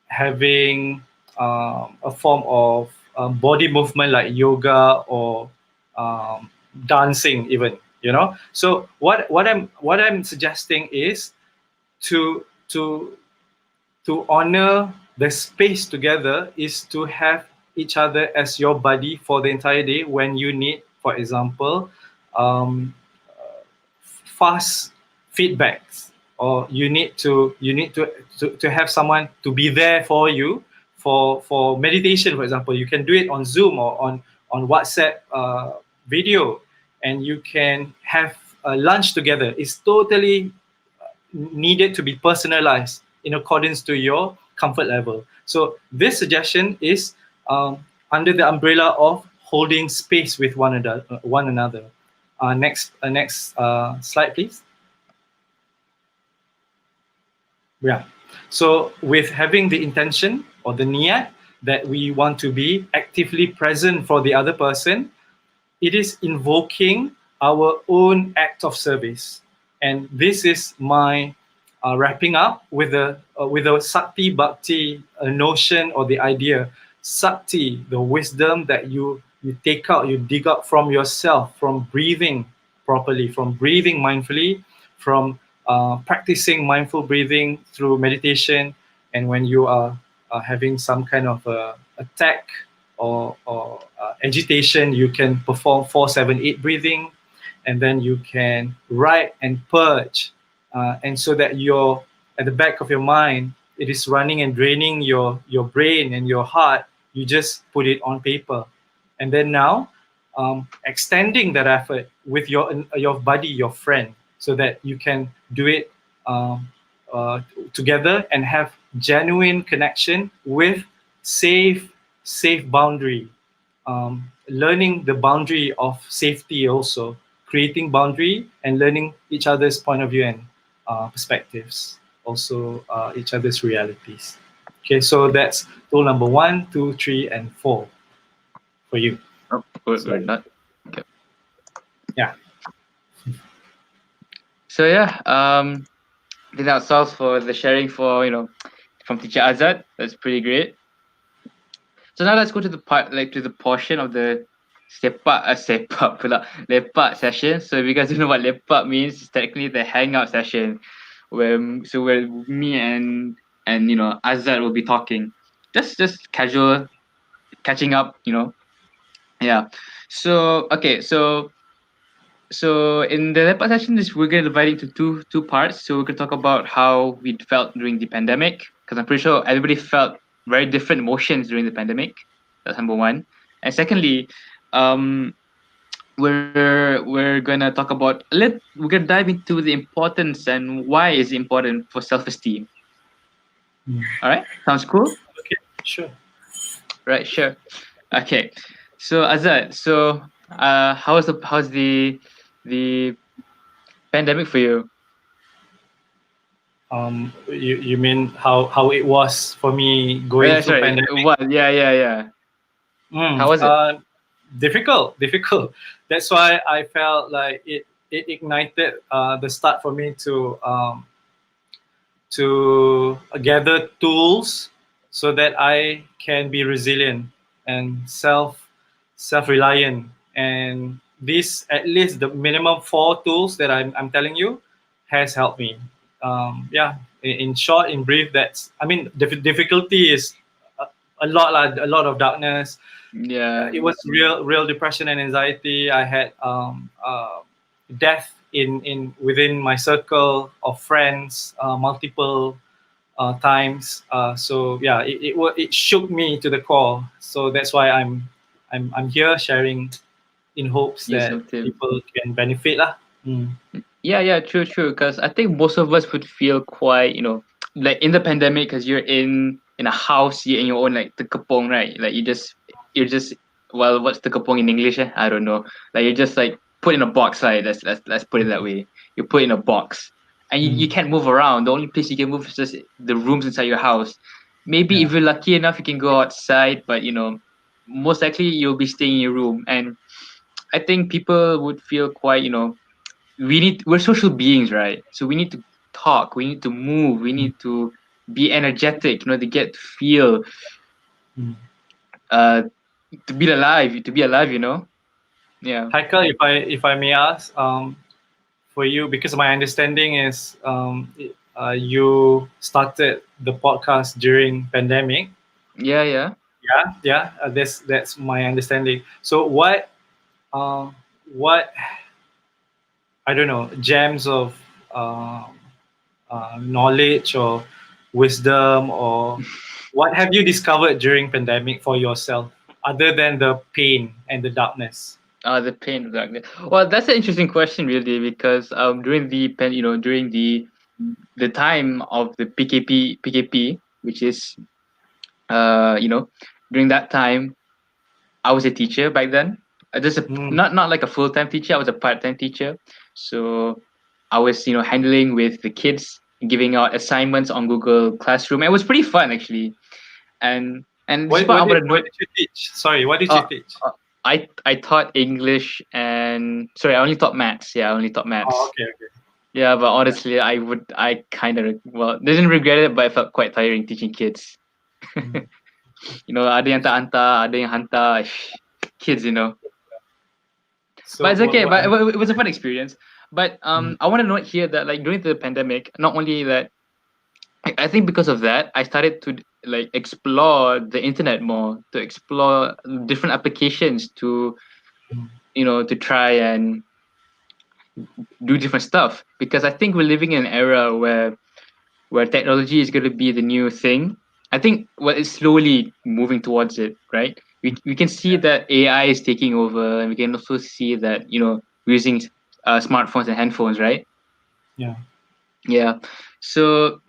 having a form of body movement like yoga or um, dancing even, so what I'm suggesting is to to to honor the space together is to have each other as your buddy for the entire day when you need, for example, um, fast feedbacks, or you need to have someone to be there for you for meditation, for example. You can do it on Zoom or on WhatsApp video, and you can have lunch together. It's totally needed to be personalized in accordance to your comfort level. So this suggestion is under the umbrella of holding space with one another. Next slide, please. Yeah. So with having the intention or the niyat that we want to be actively present for the other person, it is invoking our own act of service. And this is my wrapping up with a Sakti Bakti notion or the idea. Sakti, the wisdom that you take out, you dig out from yourself, from breathing properly, from breathing mindfully, from practicing mindful breathing through meditation. And when you are having some kind of attack or agitation, you can perform 4-7-8 breathing, and then you can write and purge, and so that you're at the back of your mind, it is running and draining your brain and your heart. You just put it on paper, and then now extending that effort with your buddy, your friend, so that you can do it together and have genuine connection with safe boundary, learning the boundary of safety, also creating boundary and learning each other's point of view and perspectives, also each other's realities. Okay, so that's tool number 1, 2, 3, and 4 for you.
Oh, we're not. Okay.
Yeah.
So yeah, I think that's all for the sharing from Teacher Azzad. That's pretty great. So now let's go to the to the portion of the sepak pula, lepak session. So if you guys don't know what lepak means, it's technically the hangout session, where me and Azzad will be talking, just casual catching up, yeah. So okay, so in the lepak session, we're gonna divide it into two parts. So we're gonna talk about how we felt during the pandemic, because I'm pretty sure everybody felt very different emotions during the pandemic. That's number one. And secondly, um, we're gonna talk about we're gonna dive into the importance and why is it important for self-esteem.
Mm.
All right, sounds cool.
Sure.
Right, sure. Okay. So Azad, so how's the pandemic for you?
You mean how it was for me going through
Sorry,
pandemic?
what? Yeah, yeah, yeah.
Mm,
How was it?
difficult, difficult. That's why I felt like it ignited the start for me to gather tools so that I can be resilient and self reliant. And this, at least the minimum four tools that I'm telling you, has helped me. Yeah, in short, in brief, that's, I mean, difficulty is a, a lot of darkness.
Yeah,
It was real depression and anxiety. I had death in within my circle of friends, multiple times. So yeah, it shook me to the core. So that's why I'm here sharing in hopes
use
that
something.
people can benefit lah. Mm.
Yeah, yeah, true, true. Because I think most of us would feel quite, like in the pandemic, because you're in a house, you're in your own like tekepong, right? Like you're just well, what's tekepong in English? I don't know. Like you're just like put in a box, right? Let's put it that way. You put in a box, and you
Mm.
can't move around. The only place you can move is just the rooms inside your house. Maybe
Yeah.
if you're lucky enough, you can go outside, but most likely you'll be staying in your room. And I think people would feel quite, we're social beings, right? So we need to talk, we need to move, we
Mm.
need to be energetic, to get feel,
Mm.
uh to be alive. Yeah.
Haikal, if I may ask, for you, because my understanding is you started the podcast during pandemic.
Yeah, yeah.
Yeah, yeah, that's my understanding. So uh, what I don't know, gems of knowledge or wisdom, or what have you discovered during pandemic for yourself, other than the pain and the darkness?
The pain of darkness. Well, that's an interesting question, really, because during the time of the PKP, which is uh you know during that time, I was a teacher back then. Just
Mm,
not like a full time teacher. I was a part time teacher. So I was handling with the kids, giving out assignments on Google Classroom. It was pretty fun actually. And this is what I want to
what
note.
did you teach? Sorry, what did you
Uh,
teach?
uh, I taught English and sorry, I only taught maths. Yeah, I only taught
Oh,
maths.
okay, okay.
Yeah, but honestly, I kind of well didn't regret it, but I felt quite tiring teaching kids.
Mm.
Ada yang tak hantar, ada yang hantar. Kids.
So
But it's okay.
what
But it was a fun experience. But
mm,
I want to note here that like during the pandemic, not only that, I think because of that, I started to like explore the internet more, to explore different applications, to
mm,
to try and do different stuff. Because I think we're living in an era where technology is going to be the new thing. I think it's slowly moving towards it, right? We can see that AI is taking over, and we can also see that we're using smartphones and handphones, right?
yeah.
Yeah. So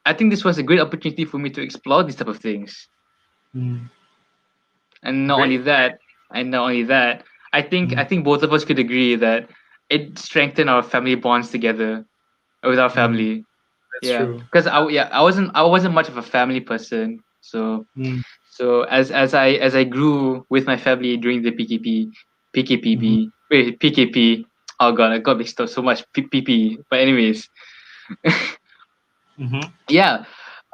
I think this was a great opportunity for me to explore these type of things.
Mm.
And not only
Great.
that, and not only that, I think
Mm,
I think both of us could agree that it strengthened our family bonds together with our
mm,
family.
that's
Yeah,
true.
because I wasn't much of a family person.
Mm,
So as I grew with my family during the
mm-hmm,
PKP. Oh god, I got mixed up so much PP. But anyways,
mm-hmm,
yeah,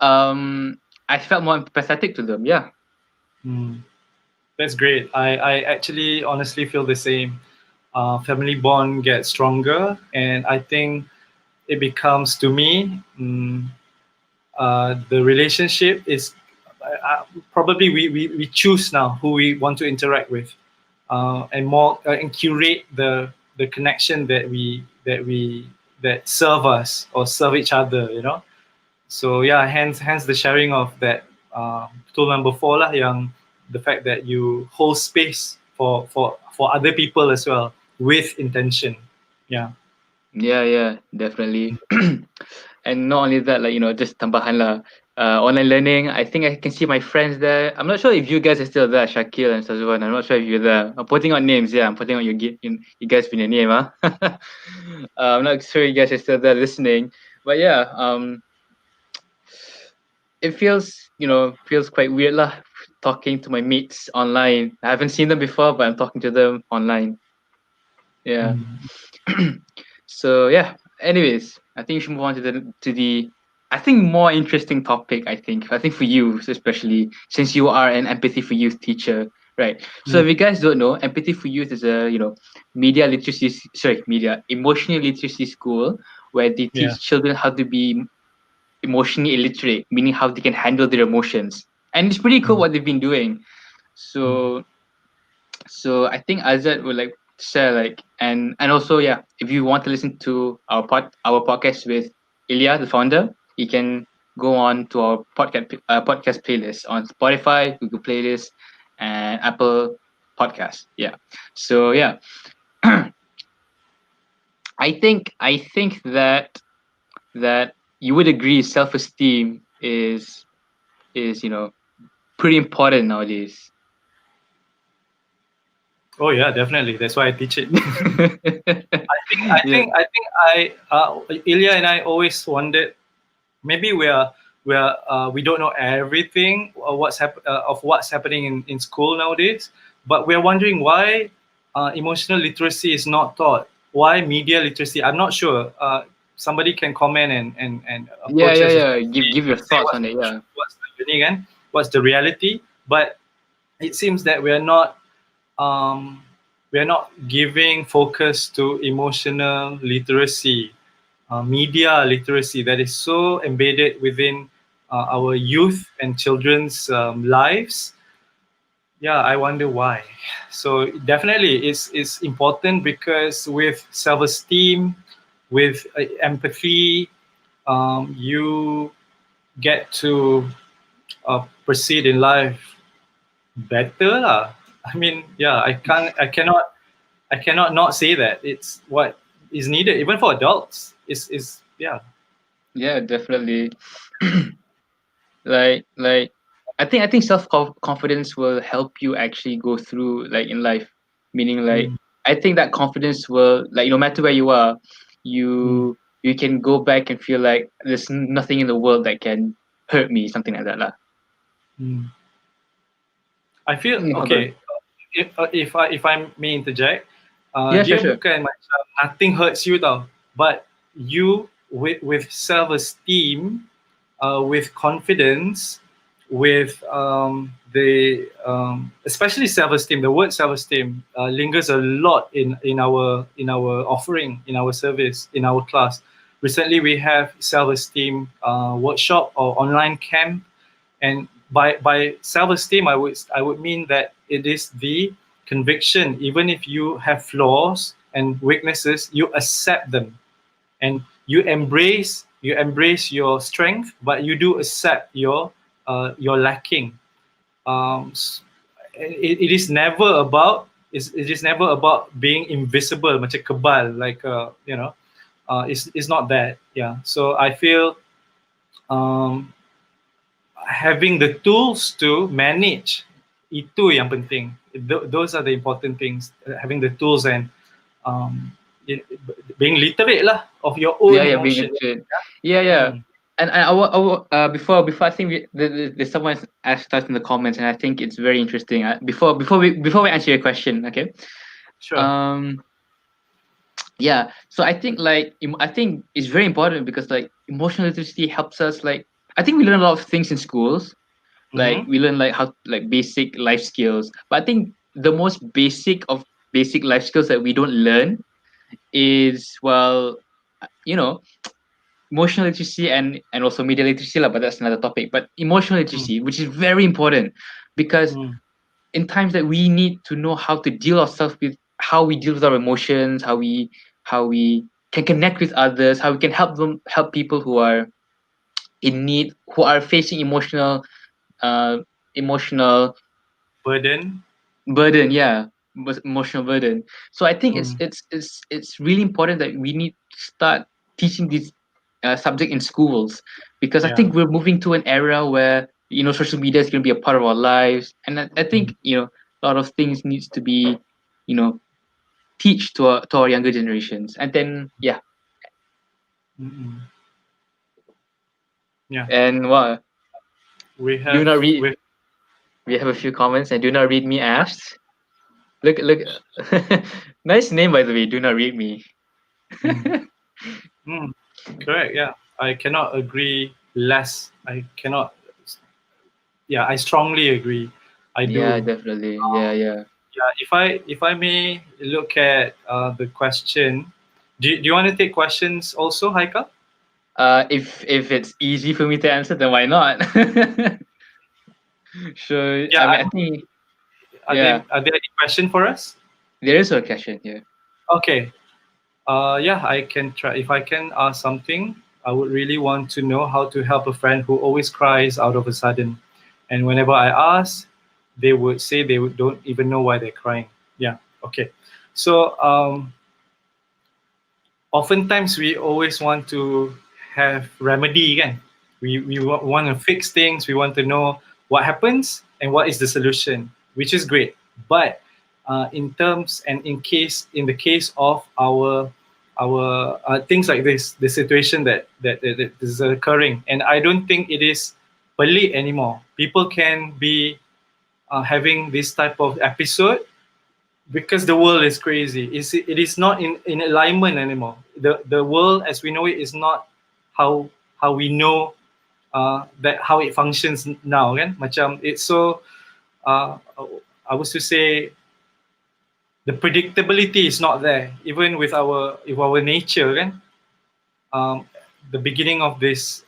I felt more empathetic to them. Yeah,
mm. That's great. I actually honestly feel the same. Family bond gets stronger, and I think it becomes, to me, the relationship is probably we choose now who we want to interact with, and more and curate the connection that serve us or serve each other, so yeah, hence the sharing of that tool number four lah, yang the fact that you hold space for other people as well, with intention. Yeah.
yeah, yeah, definitely. And not only that, like just tambahan lah. online learning. I think I can see my friends there. I'm not sure if you guys are still there, Shakil and Sazuan. I'm not sure if you're there. I'm putting out names. Yeah, I'm putting out you guys with your name. Huh? I'm not sure you guys are still there listening. But yeah, it feels quite weird lah, talking to my mates online. I haven't seen them before, but I'm talking to them online. Yeah.
Mm.
So yeah. Anyways, I think we should move on to the I think more interesting topic. I think for you especially, since you are an empathy for youth teacher, right? So
Mm.
if you guys don't know, empathy for youth is a media literacy sorry media emotional literacy school where they
Yeah.
teach children how to be emotionally illiterate, meaning how they can handle their emotions. And it's pretty cool
Mm.
what they've been doing.
Mm.
So I think Azad would like share and also yeah, if you want to listen to our podcast with Ilya, the founder, you can go on to our podcast playlist on Spotify, Google Playlist, and Apple Podcast. Yeah. So yeah, I think that you would agree self-esteem is pretty important nowadays.
Oh yeah, definitely. That's why I teach it.
Yeah.
Ilya and I always wondered, maybe we don't know everything of what's happening in school nowadays, but we're wondering why emotional literacy is not taught. Why media literacy? I'm not sure. Somebody can comment and
Yeah,
approach
yeah,
us and
yeah. Give your
say
thoughts on it. Yeah.
what's the meaning and what's the reality. But it seems that um, we're not giving focus to emotional literacy, media literacy that is so embedded within our youth and children's lives. Yeah, I wonder why. So definitely, it's important because with self-esteem, with empathy, you get to proceed in life better lah. I mean, yeah, I cannot not say that it's what is needed even for adults. Is yeah.
Yeah, definitely. like I think self confidence will help you actually go through like in life. Meaning
Mm,
I think that confidence will no matter where you are,
mm,
you can go back and feel like there's nothing in the world that can hurt me, something like that lah.
mm. I feel
Hold on.
okay. If I may interject,
Yeah, sure,
dia
sure.
bukan macam nothing hurts you tau, but you with self esteem, with confidence, with the especially self esteem. The word self esteem lingers a lot in our offering, in our service, in our class. Recently, we have self esteem workshop or online camp, and by self esteem, I would mean that it is the conviction, even if you have flaws and weaknesses, you accept them and you embrace your strength, but you do accept your lacking. Um, it is never about it is never about being invisible, macam kebal, like it's not that. Yeah. So I feel um, having the tools to manage, itu yang penting. Those are the important things. Having the tools and um, being literate lah of your
Yeah,
own
yeah, being
emotion.
into Yeah, yeah.
Mm.
And before I think there's someone asked us in the comments, and I think it's very interesting. Before we answer your question, okay?
Sure.
Um, yeah. So I think it's very important because emotional literacy helps us I think we learn a lot of things in schools.
Mm-hmm.
We learn how basic life skills, but I think the most basic of basic life skills that we don't learn is you know emotional literacy and also media literacy lah, but that's another topic. But emotional
Mm.
literacy, which is very important because
Mm.
in times that we need to know how to deal ourselves with how we deal with our emotions, how we can connect with others, how we can help people who are in need, who are facing uh emotional
Burden.
burden, yeah, emotional burden. So I think it's
Mm.
it's it's it's really important that we need to start teaching these subject in schools, because I
Yeah.
think we're moving to an era where social media is going to be a part of our lives, and I
Mm,
think a lot of things needs to be you know teach to our younger generations, and then yeah,
mm, mm. Yeah.
and well,
We
do
have
not read.
we.
We have a few comments, and do not read me asked. Look, nice name by the way. Do not read me.
Mm, mm, correct. Yeah. I cannot agree less. I cannot. Yeah. I strongly agree. I
Yeah,
do.
definitely. Yeah, yeah.
Yeah. If I may look at the question, do you want to take questions also, Haikal?
If it's easy for me to answer, then why not? So
Yeah.
I mean, I think yeah,
Are there any question for us?
there is a question here.
Okay. Yeah, I can try. If I can ask something, I would really want to know how to help a friend who always cries out of a sudden. And whenever I ask, they would say don't even know why they're crying. Yeah, okay. So, oftentimes we always want to have remedy, kan? We want to fix things, we want to know what happens and what is the solution, which is great. But in terms and in the case of our things like this, the situation that is occurring, and I don't think it is pelik anymore. People can be having this type of episode because the world is crazy. It is not in alignment anymore. The world as we know it is not how we know that how it functions now, kan? Macam it's so uh, I was to say the predictability is not there even with our nature, kan? Um, the beginning of this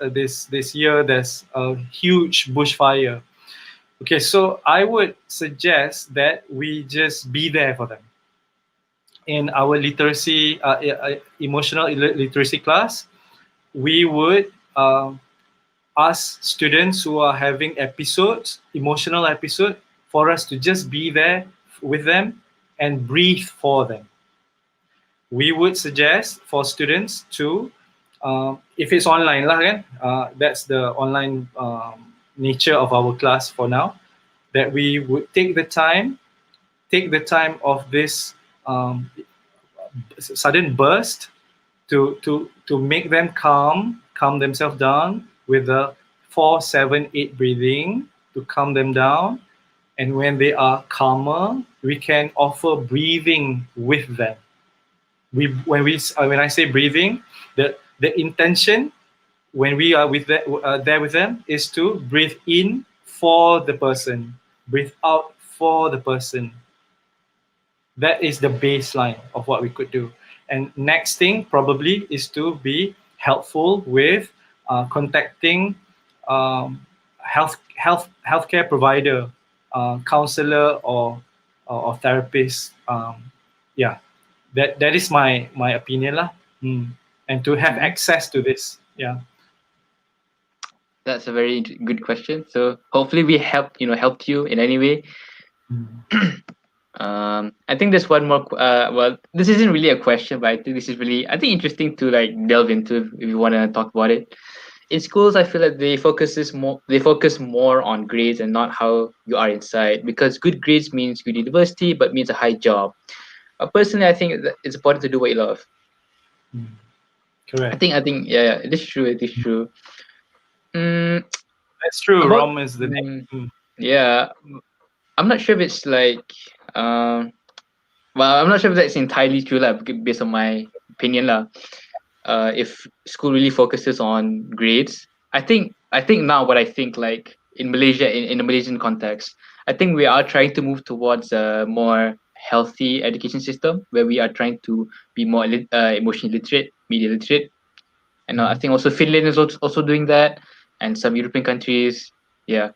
year, there's a huge bushfire. Okay, so I would suggest that we just be there for them in our literacy, emotional literacy class. We would ask students who are having episodes, emotional episode, for us to just be there with them and breathe for them. We would suggest for students to, if it's online lah kan, that's the online nature of our class for now, that we would take the time of this sudden burst to make them calm themselves down with the 4-7-8 breathing to calm them down. And when they are calmer, we can offer breathing with them. When I say breathing, the intention when we are there with them is to breathe in for the person, breathe out for the person. That is the baseline of what we could do. And next thing probably is to be helpful with contacting healthcare provider, counselor, or therapist. Yeah, that is my opinion lah. And to have
Mhm.
access to this. Yeah.
That's a very good question. So hopefully we helped you in any way.
Mm.
I think there's one more. Well, this isn't really a question, but I think this is really, I think, interesting to like delve into if you want to talk about it. In schools, I feel like they focus more on grades and not how you are inside, because good grades means good university, but means a high job. Personally, I think that it's important to do what you love.
Mm. Correct.
I think, yeah, it is true. It is true. Mm,
That's true.
about
Rom is the name. Mm.
yeah, I'm not sure if it's like um. Well, I'm not sure if that's entirely true, lah, based on my opinion, lah. If school really focuses on grades, I think now what I think, like in Malaysia, in the Malaysian context, I think we are trying to move towards a more healthy education system where we are trying to be more emotionally literate, media literate, and I
Mhm.
think also Finland is also doing that, and some European countries, yeah.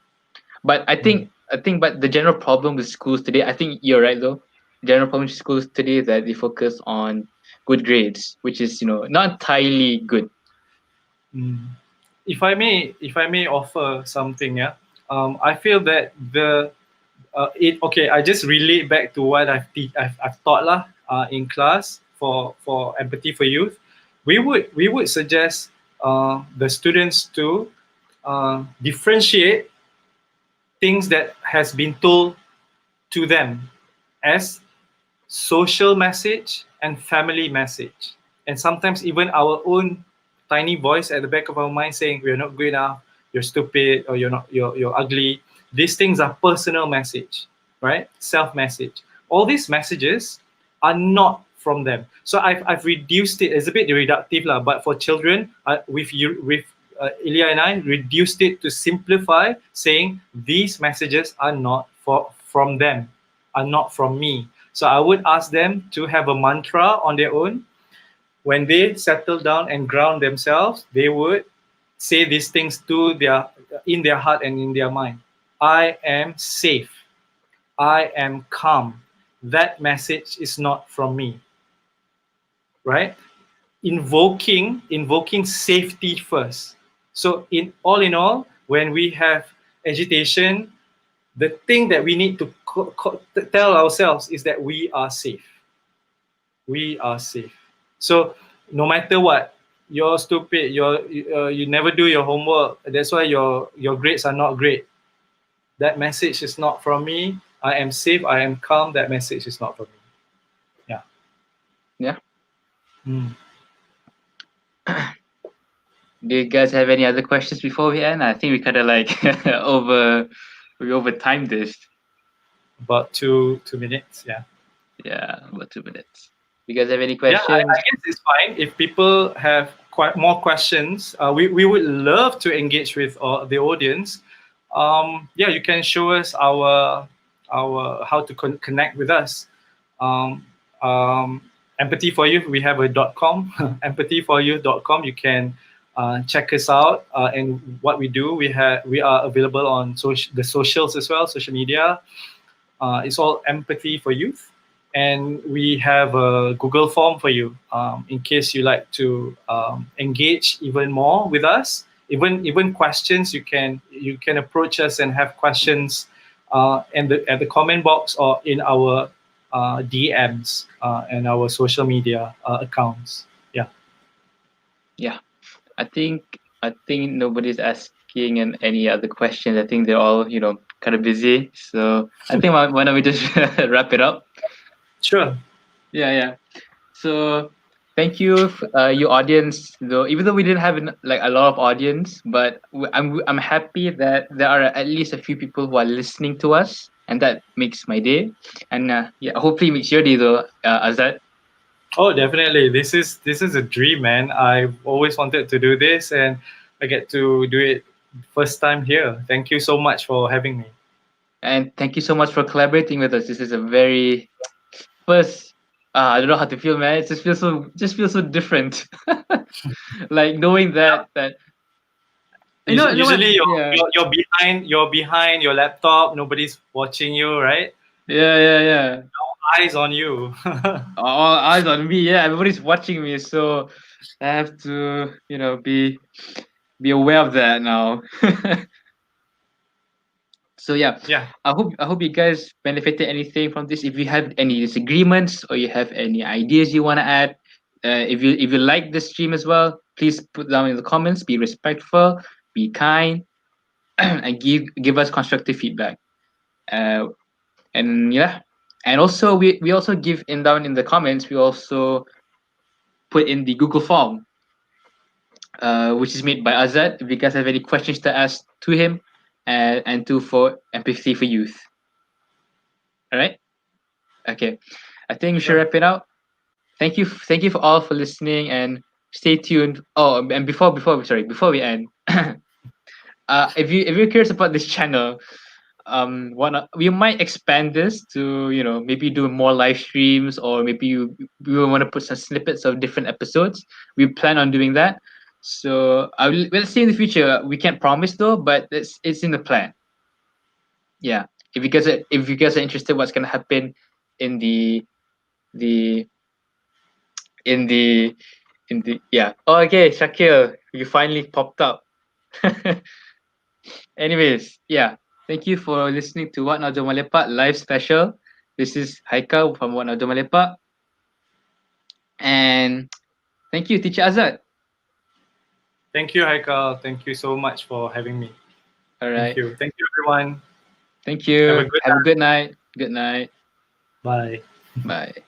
But
Mm.
but the general problem with schools today, I think you're right though. General problem with schools today is that they focus on good grades, which is not entirely good.
Mm. If I may offer something, yeah, I feel that the it okay. I just relate back to what I've taught lah in class for empathy for youth. We would suggest the students to differentiate things that has been told to them as social message and family message, and sometimes even our own tiny voice at the back of our mind saying we're not good enough, you're stupid, or you're ugly. These things are personal message, right? Self message. All these messages are not from them. So I've reduced it. It's a bit reductive lah, but for children, with Ilya and I reduced it to simplify, saying these messages are not from them, are not from me. So I would ask them to have a mantra on their own. When they settle down and ground themselves, they would say these things to their in their heart and in their mind. I am safe. I am calm. That message is not from me, right? Invoking safety first. So in all, when we have agitation, the thing that we need to tell ourselves is that we are safe. We are safe. So no matter what, you're stupid, you never do your homework, that's why your grades are not great. That message is not from me. I am safe, I am calm. That message is not from me. Yeah.
Yeah.
Mm.
Do you guys have any other questions before we end? I think we kind of like over timed this.
About 2 minutes. Yeah.
Yeah, about 2 minutes. You guys have any
Yeah,
questions?
I guess it's fine if people have quite more questions. We would love to engage with the audience. Yeah, you can show us our how to connect with us. Um, Empathy for You, we have a .com, empathyforyou.com. You can check us out and what we do. We are available on the socials as well, social media. It's all Empathy for Youth, and we have a Google form for you in case you like to engage even more with us. Even questions, you can approach us and have questions at the comment box or in our DMs and our social media accounts. Yeah.
Yeah, I think nobody's asking any other questions. I think they're all kind of busy. So I think why don't we just wrap it up?
Sure.
Yeah, yeah. So thank you, you audience. Though even though we didn't have like a lot of audience, but I'm happy that there are at least a few people who are listening to us, and that makes my day. And yeah, hopefully makes your day though, Azad.
Oh, definitely. This is a dream, man. I've always wanted to do this, and I get to do it first time here. Thank you so much for having me.
And thank you so much for collaborating with us. This is a very first. I don't know how to feel, man. It just feels so different. Like knowing that you know what?
Usually,
Yeah,
you're behind your laptop. Nobody's watching you, right?
yeah, yeah, yeah.
Eyes on you.
All eyes on me. Yeah, everybody's watching me, so I have to, be aware of that now. So yeah,
Yeah.
I hope you guys benefited anything from this. If you have any disagreements or you have any ideas you want to add, if you like this stream as well, please put down in the comments. Be respectful, be kind, and give us constructive feedback. Uh, and yeah, and also we also give in down in the comments. We also put in the Google form, which is made by Azad. If you guys have any questions to ask to him, and to for empathy for youth. All right. Okay. I think we should
Sure.
wrap it out. Thank you for all for listening and stay tuned. Oh, and before we end, if you're curious about this channel, we might expand this to maybe do more live streams, or maybe we want to put some snippets of different episodes. We plan on doing that. So we'll see in the future. We can't promise though, but it's in the plan. Yeah. If you guys are interested, what's gonna happen in the in the yeah. Oh, okay, Shakil, you finally popped up. Anyways, yeah. Thank you for listening to What Now Jom Ah Lepak live special. This is Haikal from What Now Jom Ah Lepak, and thank you, Teacher Azzad.
Thank you, Haikal. Thank you so much for having me.
All
Thank
right.
you. Thank you, everyone.
Thank
Have a
you.
good
Have a good night. Good night.
night. Bye.
Bye.